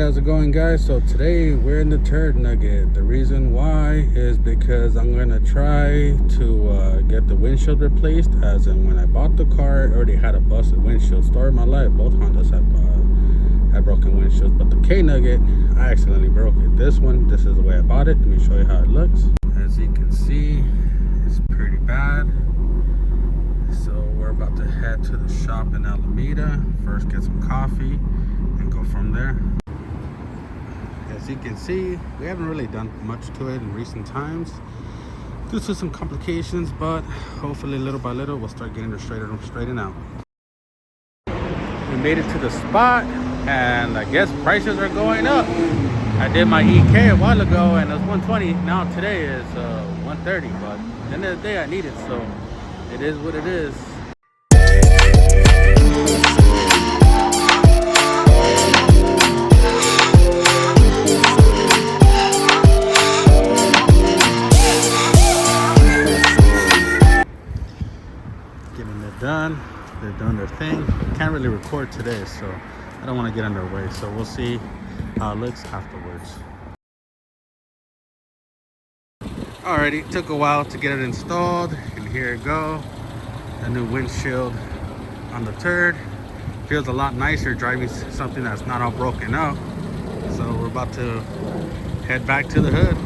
how's it going, guys? So today we're in the turd nugget. The reason why is because I'm gonna try to get the windshield replaced. As in, when I bought the car, I already had a busted windshield. Story of my life, both Hondas had broken windshields, but the K nugget, I accidentally broke it. This is the way I bought it. Let me show you how it looks. As you can see, it's pretty bad. So we're about to head to the shop in Alameda. First get some coffee and go from there. As you can see, we haven't really done much to it in recent times due to some complications, but hopefully little by little we'll start getting it straightened out. We made it to the spot, and I guess prices are going up. I did my EK a while ago and it was 120. Now today is 130, but at the end of the day I need it, so it is what it is. Getting it done. They're doing their thing. Can't really record today, so I don't want to get in their way. So we'll see how it looks afterwards. Alrighty, took a while to get it installed, and here it go. A new windshield on the turd. Feels a lot nicer driving something that's not all broken up. So we're about to head back to the hood.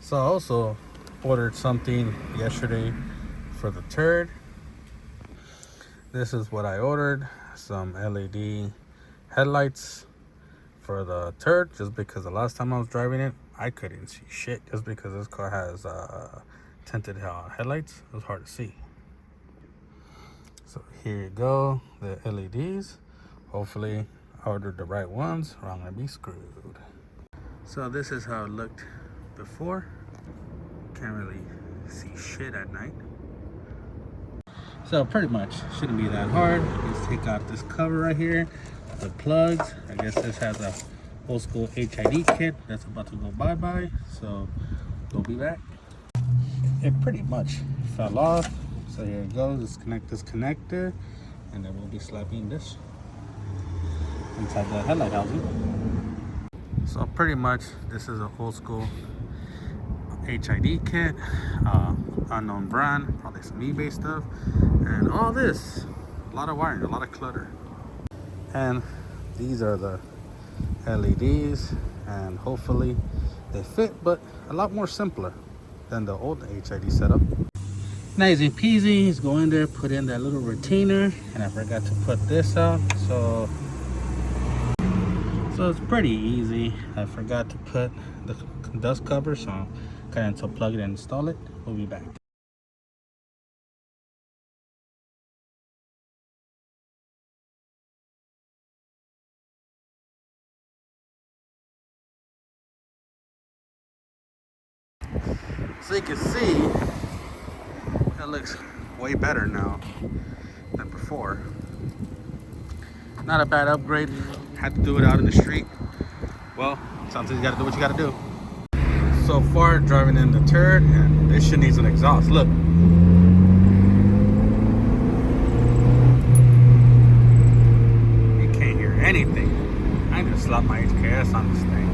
So I also ordered something yesterday for the turd. This is what I ordered, some LED headlights for the turd, just because the last time I was driving it I couldn't see shit, just because this car has tinted headlights. It was hard to see. So here you go, the LEDs. Hopefully I ordered the right ones or I'm gonna be screwed. So this is how it looked before. Can't really see shit at night. So pretty much shouldn't be that hard. Let's take out this cover right here, the plugs. I guess this has a old school HID kit that's about to go bye-bye, so we'll be back. It pretty much fell off, so here it goes. Disconnect this connector, and then we'll be slapping this inside the headlight housing. So pretty much this is an old school HID kit, unknown brand, probably some eBay stuff, and all this, a lot of wiring, a lot of clutter. And these are the LEDs, and hopefully they fit, but a lot more simpler than the old HID setup. Now easy peasy, just go in there, put in that little retainer, and I forgot to put this out, so it's pretty easy. I forgot to put the dust cover, so I'm going to plug it and install it. We'll be back. So you can see it looks way better now than before. Not a bad upgrade. Had to do it out in the street. Well, sometimes you gotta do what you gotta do. So far driving in the turd, and this shit needs an exhaust. Look. You can't hear anything. I need to slap my HKS on this thing.